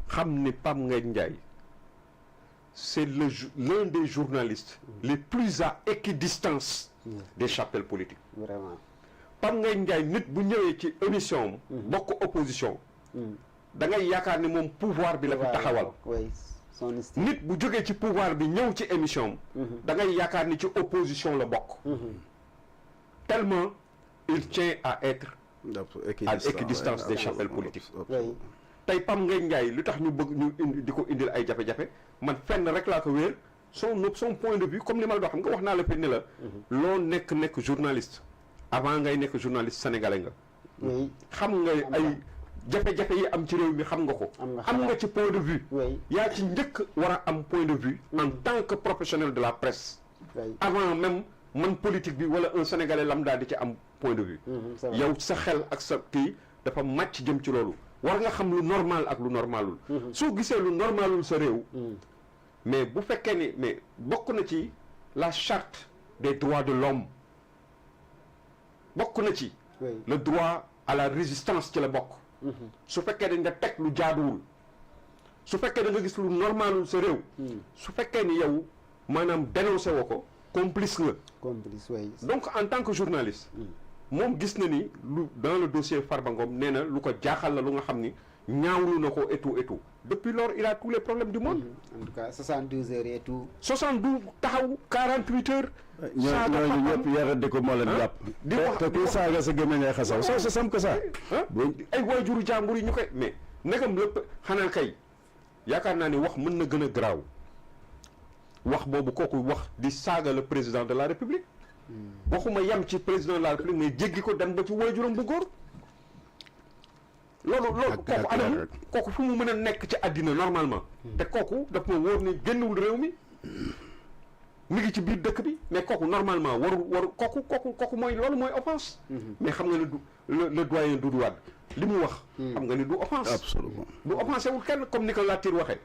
xam ne Pape Ngagne Ndiaye c'est l'un des journalistes les plus à équidistance des chapelles politiques. Vraiment. Pape Ngagne Ndiaye nit bu ñëwee ci émission bokk opposition da ngay yaakaar ne moom pouvoir bi la fi taxawal. nit bu jógee ci pouvoir bi ñëw ci émission da ngay yaakaar ni ci opposition la bokk. Tellement il tient à être à équidistance des chapelles politiques. tey Pape Ngagne Ndiaye lu tax ñu bëgg ñu di ko indil ay jafe-jafe man fenn rek laa ko wéer son point de vue comme ni ma la doon xam nga wax naa la fi ni la loo nekk journaliste avant ngay nekk journaliste sénégalais nga xam nga ay jafe-jafe yi am ci réew mi xam nga ko am nga ci point de vue yaa ci njëkk war a am point de vue en tant que professionnel de la presse avant même man politique bi wala un sénégalais lambda di ci am point de vue yow sa xel ak sa kii dafa màcc jëm ci loolu war nga xam lu normal ak lu normalul soo gisee lu normalul sa réew mais bu fekkee ni mais bokk na ci la charte des droits de l'homme bokk na ci le droit à la résistance ci la bokk su fekkee dañ nga teg lu jaaduwul su fekkee da nga gis lu normalul sa réew su fekkee ni yow maanaam dénoncé woo ko complice nga donc en tant que journaliste moom gis na ni lu dans le dossier Farba Ngom nee na lu ko jaaxal la lu nga xam ni ñaawlu na ko et tout depuis lors il a tous les problèmes du monde. En tout cas 72 heures et tout. 72 taxaw 48 heures. ñooñu ñëpp yarade ko moo leen jàpp. di wax te kuy saaga sa gémmiñ ngay xasaw soo sa sam que ça. ay waajuru jàmbur yi ñu koy mais nekkam lépp xanaa kay yaakaar naa ni wax mën na gën a garaaw wax boobu kooku wax di saaga le président de la république. waxuma yam ci président de la république mais jéggi ko dem ba ci waajuram bu góor. loolu kooku anam kooku fu mu mën a nekk ci àddina normalement te kooku daf ma wóor ni génnul réew mi ngi ci biir dëkk bi mais kooku normalement waru kooku mooy loolu mooy offense mais xam nga ne le doyen Doudou Wade li mu wax xam nga ni du offense absolument du offensé wul kenn comme ni ko Latir waxee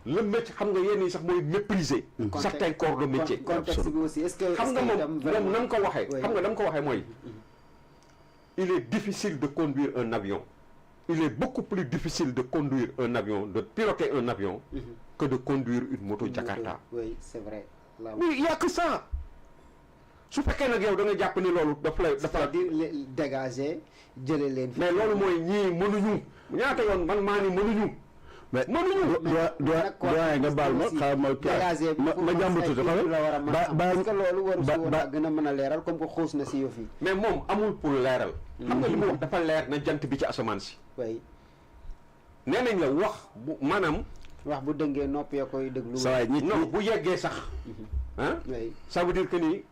le métier xam nga yéen ñi sax mooy mépriser certains corps de métier contexte bi aussi est-ce que xam nga moom na nga ko waxee xam nga dama ko waxee mooy il est difficile de conduire un avion. Il est beaucoup plus difficile de conduire un avion, de piloter un avion, que de conduire une moto Jakarta. Oui, c'est vrai. Mais il n'y a que ça. su fekkee nag yow da nga jàpp ni loolu dafa dégager jëlee leen. mais loolu mooy ñii mënuñu ñaata yoon man maa ni mënuñu. mais doyen nga baal ma xaaral ma jàmb tuuti parce que loolu waru si woon a gën a mën a leeral comme que xuus na si yow fii. mais moom amul pour leeral. xam nga li mu wax dafa leer na jant bi ci asamaan si. oui. nee nañ la wax bu maanaam. wax bu dëngee nopp ya koy déglu. non bu yeggee sax. ah ça veut dire que ni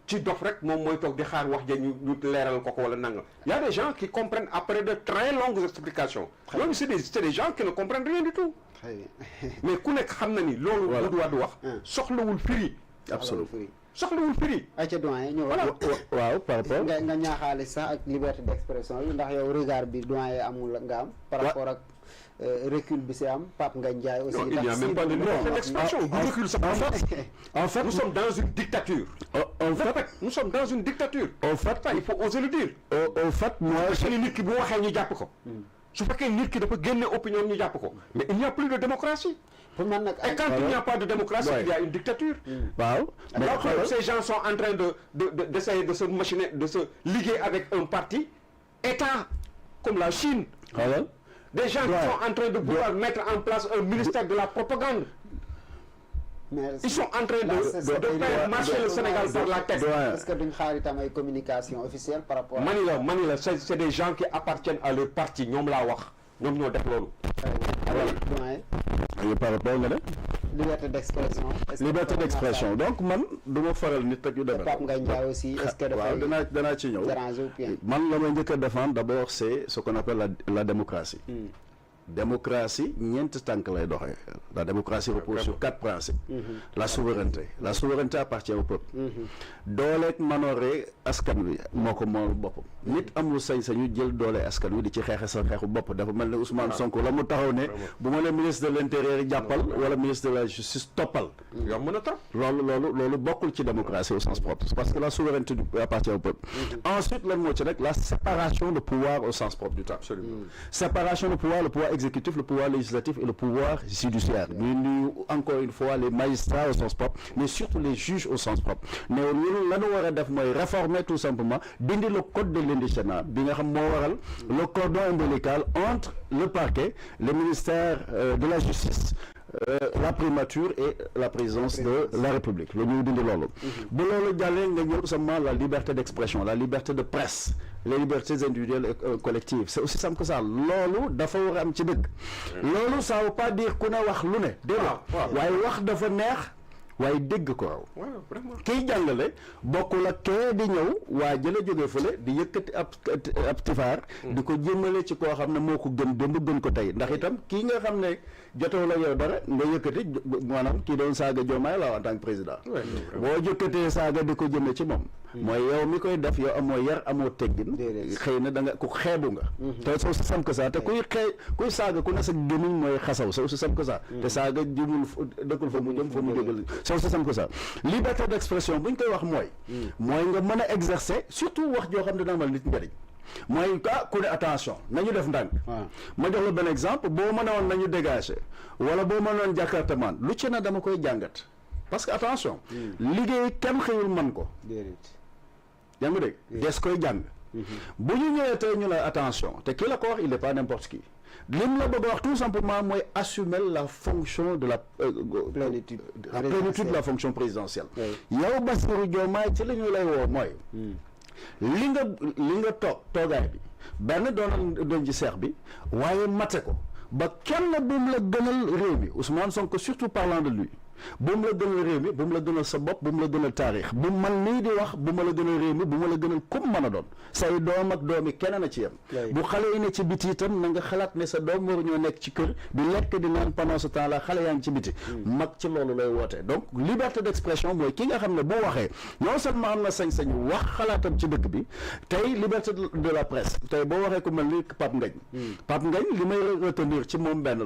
ci dof rek moom mooy toog di xaar wax ja ñu leeral ko wala nangam. y a des gens qui comprennent après de très longues explications. loolu c'est des gens qui ne comprennent rien du tout. mais ku nekk xam na ni loolu. voilà Doudou Wade wax. soxlawul firi. absolument soxlawul firi. ayca doyen ñëw waaw par rapport nga ñaaxaale sax ak liberté d'expression yi ndax yow regard bi doyen amul nga am. par rapport ak recul bi c'est am Pape Ngagne Ndiaye aussi. non il n'y a même pas de liberté d'expression. du recul sax en fait nous sommes dans une dictature. en fait nous sommes dans une dictature. en fait il faut oser le dire. en fait moi su nit ki bu waxee ñu jàpp ko. su fekkee nit ki dafa génne opinion ñu jàpp ko. mais il n'y a plus de démocratie. pour man nag et quand il n'y a pas de démocratie il y a une dictature. waaw mais ces gens sont en train d'essayer de se machiner de se liguer avec un parti État comme la Chine. Des gens qui sont en train de vouloir mettre en place un ministère de la propagande. Ils sont en train de faire marcher le Sénégal par la tête. Est-ce que duñ xaar itam ay communication officielle par rapport à. mani la c'est des gens qui appartiennent à leur parti ñoom laa wax ñoom ñoo def loolu. par rapport nga ne. liberté d'expression. liberté d'expression donc man du ma faral nit ak yu demee. Pape Ngagne Ndiaye aussi est-ce que dafay danaa ci ñëw. man la may njëkk a défendre d'abord c'est ce qu'on appelle la démocratie. démocratie ñeenti tànk lay doxee. La démocratie repose sur 4 principes. La souveraineté appartient au peuple. dooleeg manoore askan wi moo ko moom boppam. nit amul sañ-sañu jël doole askan wi di ci xeexe sa xeexu bopp dafa mel ne Ousmane Sonko la mu taxaw ne bu ma ne ministre de l'intérieur jàppal wala ministre de la justice toppal. yomb na trop. loolu bokkul ci démocratie au sens propre parce que la souveraineté appartient au peuple. Ensuite lan moo ci rek la séparation de pouvoir au sens propre du terme. Absolument. Séparation de pouvoir, le pouvoir exécutif, le pouvoir législatif et le pouvoir judiciaire. Nous, encore une fois, les magistrats au sens propre, mais surtout les juges au sens propre. Mais là, nous devons réformer tout simplement, dindi le code de l'indigénat, le cordon ombilical entre le parquet, le ministère de la justice, la primature et la présidence de la République. Le niveau de l'olo. La liberté d'expression, la liberté de presse, les libertés individuelles et collectives. C'est aussi simple que ça. Lolo, dafa war am ci deug. Lolo, ça veut pas dire qu'on a wax lu ne. Waaye wax dafa neex. waaye dégg ko raw kiy jàngale bokkul ak kee di ñëw waa jële jógee fële di yëkkati ab tifaar di ko jëmale ci koo xam ne moo ko gën démb gën ko tey ndax itam kii nga xam ne jotewu la yow dara nga yëkkati maanaam kii doon saaga Diomaye la en tant que président boo jëkkatee saaga di ko jëme ci moom mooy yow mi koy def yow amoo yar amoo teggin xëy na da nga ku xeebu nga te c'est aussi simple que ça te kuy saaga ku ne sa gémmiñ mooy xasaw c'est aussi simple que ça te saaga jëmul dëkkul fa mu jëm fa mu jógal c'est aussi simple que ça liberté d'expression bu ñu koy wax mooy nga mën a exercer surtout wax joo xam ne dana mal nit njëriñ mooy ku ne attention nañu def ndànk ma jox la benn exemple boo mënoon nañu dégager wala boo mënoon jàkkaartamaan lu ci na dama koy jàngat parce que attention liggéey kenn xëyul man ko yaa ngi dégg des koy jàng bu ñu ñëwee tey ñu la attention te kii la ko wax il n'est pas n'importe qui lim la bëgg wax tout simplement mooy assumer la fonction de la plénitude de la fonction présidentielle yow Bassirou Diomaye ci la ñu lay woo mooy li nga toogaay bi benn doon ci seex bi waaye mate ko ba kenn bu mu la gënal réew mi Ousmane Sonko surtout parlant de lui bu mu la gënal réew mi bu mu la gënal sa bopp bu mu la gënal taarix bu man nii di wax bu ma la gënal réew mi bu ma la gënal comme mën a doon say doom ak doomi keneen a ci yem bu xale yi ne ci biti itam na nga xalaat ne sa doom waru ñoo nekk ci kër di lekk di naan pendant ce temps là xale yaa ngi ci biti mag ci loolu lay wootee donc liberté d'expression mooy ki nga xam ne bu waxee non seulement am na sañ-sañu wax xalaatam ci dëkk bi tey liberté de la presse tey boo waxee ko mel ni Pape Ngagne li may retenir ci moom benn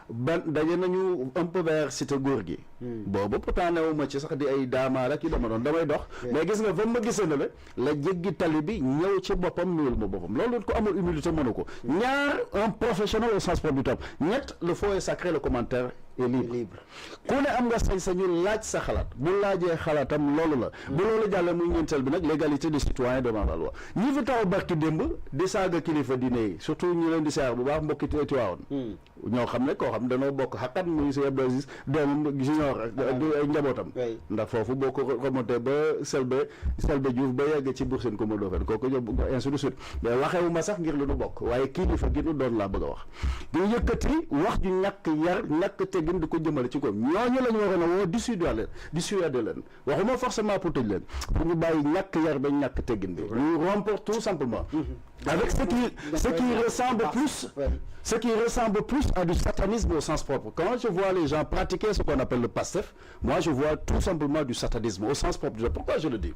daje nañu un peu vers cité góor gi boobu pourtant newuma ci sax di ay daamaar ak yi dama doon damay dox mais gis nga fa ma gisee na la jéggi tali bi ñëw ci boppam nuyul ma boppam loolu ko amul humilité mënu ko ñaar un professionnel au sens propre du terme ñett le faux et sacré le commentaire est libre ku ne am nga sañ-sañu laaj sa xalaat bu laajee xalaatam loolu la bu loolu jàlle muy ñeenteel bi nag l'égalité des citoyens devant la loi ñi fi taw barki démb di saaga kilifa diine yi surtout ñu leen di saar bu baax mbokki Tiwaawan ñoo xam ne koo xam danoo bokk xaqat muy si Abdou Aziz doomam junior ay njabootam ndax foofu boo ko remonté ba Selbé Diouf ba yegg ci Bour Sine Coumba Ndoffène kooku ainsi de suite mais waxewuma sax ngir lu nu bokk waaye kilifa gi nu doon laa bëgg a wax di yëkkati wax ju ñàkk yar ñàkk teggin di ko jëmale ci ko ñooñu la ñu waroon a woo dissuader leen waxuma forcément pour tëj leen pour ñu bàyyi ñàkk yar ba ñàkk teggin bi ñu rompre tout simplement avec ce qui ressemble plus à du satanisme au sens propre. Quand je vois les gens pratiquer ce qu'on appelle le PASTEF, moi je vois tout simplement du satanisme au sens propre. Pourquoi je le dis?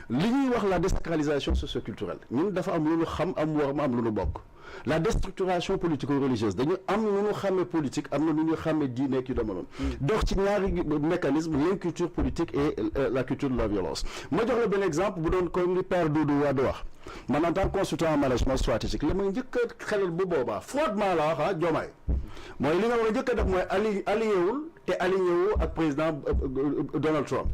Li ñuy wax la désacralisation socioculturelle ñun dafa am lu ñu xam am war ma am lu ñu bokk. La déstructuration politico-religieuse dañu am lu ñu xamee politique am na lu ñu xamee diine yu dama noonu dox ci ñaari mécanisme l'inculture politique et la culture de la violence ma jox la benn exemple bu doon comme li père Doudou Wade wax man en tant que consultant en management stratégique la may njëkk a xelal bu boobaa froidement la wax Diomaye mooy li nga war a njëkk a def mooy allié wul te aligné wu ak président Donald Trump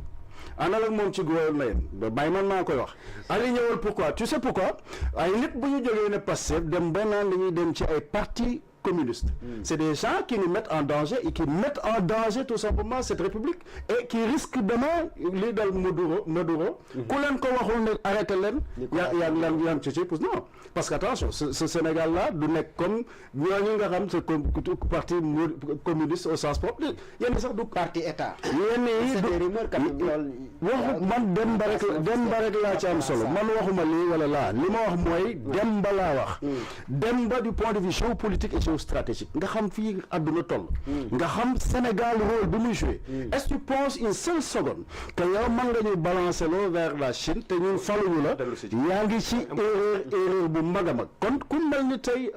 àndal ak moom ci gouvernement yi bàyyi man maa koy wax aligné wul pourquoi tu sais pourquoi ay nit bu ñu jógee ne Pastef dem ba naan dañuy dem ci ay parti communistes. C'est des gens qui nous mettent en danger et qui mettent en danger tout simplement cette république et qui risquent demain li dal Maduro ku leen ko waxul ne arrêté leen yaa ngi ci non parce que attention ce Sénégal là du nekk comme ñooñu nga xam c'est parti communiste au sens propre yenn sax du parti état yenn yi waxu man dem ba rek laa ci am solo man waxuma lii wala laa li ma wax mooy dem ba laa wax dem ba du point de vue géopolitique et géostratégique nga xam fii àdduna toll nga xam Sénégal rôle bi muy joué est-ce que tu penses une seule seconde que yow mën nga ñuy balancer loo vers la Chine te ñun faluñu la yaa ngi ci erreur bu mag a mag kon ku mel ni tey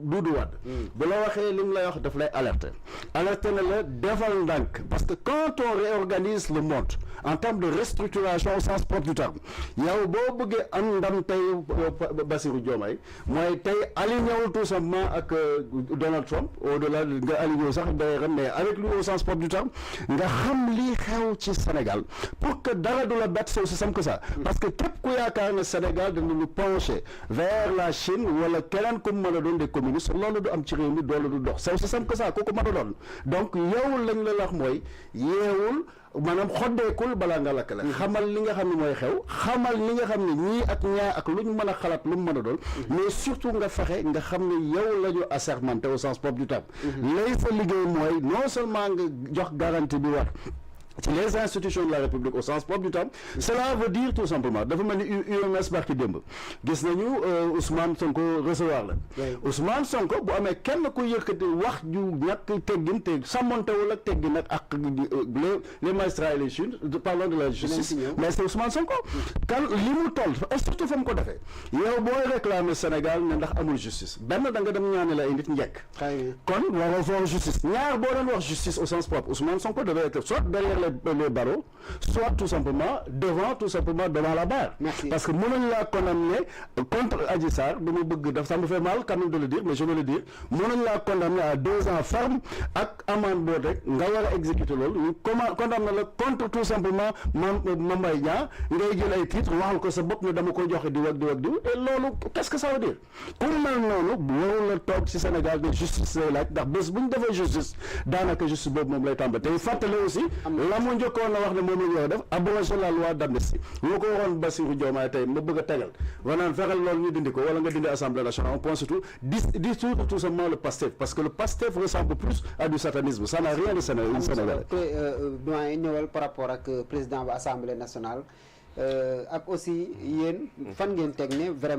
Doudou Wade bu la waxee li mu lay wax daf lay alerter na la defal ndànk parce que quand on réorganise le monde en termes de restructuration au sens propre du terme yow boo bëggee am ndam tey Bassirou Diomaye mooy tey aligné wul tout simplement ak Donald Trump au-delà nga aligné sax d'ailleurs mais avec lui au sens propre du terme nga xam lii xew ci Sénégal pour que dara du la bett c'est aussi simple que ça parce que képp ku yaakaar ne Sénégal dina ñu pencher vers la Chine wala keneen ku mën a doon des communistes loolu du am ci réew mi doole du dox c'est aussi simple que ça kooku mën a doon donc yow lañ la wax mooy yeewul maanaam xoddeekul balaa nga lakkale xamal li nga xam ne mooy xew xamal li nga xam ne ñii ak ñaa ak lu ñu mën a xalaat lu mu mën a doon mais surtout nga fexe nga xam ne yow la ñu assermenté au sens propre du terme lay sa liggéey mooy non seulement nga jox garantie bi war ci les institutions de la République au sens propre du terme cela veut dire tout simplement dafa mel ni UMS barki démb gis nañu Ousmane Sonko recevoir la Ousmane Sonko bu amee kenn ku yëkkati wax ju ñàkk teggin te sàmmantewul ak teggin nag ak les magistrats et les juges parlons de la justice mais c'est Ousmane Sonko kan li mu toll surtout fa mu ko defee yow booy réclamer Sénégal ne ndax amul justice benn da nga dem ñaane la ay nit njëkk kon waroo fa wax justice ñaar boo doon wax justice au sens propre Ousmane Sonko devait être soit derrière les barreaux soit tout simplement devant la barre. Merci. Parce que mënuñ laa condamner contre Adji Sarr bi mu bëgg def ça me fait mal quand même de le dire mais je vais le dire mënuñ laa condamner à 2 ans ferme ak amende boo rek nga war a exécuter loolu ñu condamner la contre tout simplement Mame Mbaye Niang ngay jël ay titres waxal ko sa bopp ne dama koy joxe di wag et loolu qu'est-ce que ça veut dire ku mel noonu warul la toog ci Sénégal de justice lay laaj ndax bés bu ñu defee justice daanaka justice boobu moom lay tàmbali te fàttali aussi mu njëkkoon a wax ne moom la ñu def abroger la loi d'amnistie moo ko waxoon Bassirou Diomaye tey ma bëgg a tegal wanaan fexeel loolu ñu dindi ko wala nga dindi assemblée nationale on pense surtout dissoudre tout simplement le PASTEF parce que le PASTEF ressemble plus à du satanisme ça n'a rien de sénégalais doyen ñëwal par rapport ak président ba assemblée nationale ak aussi yéen fan ngeen teg ne vraiment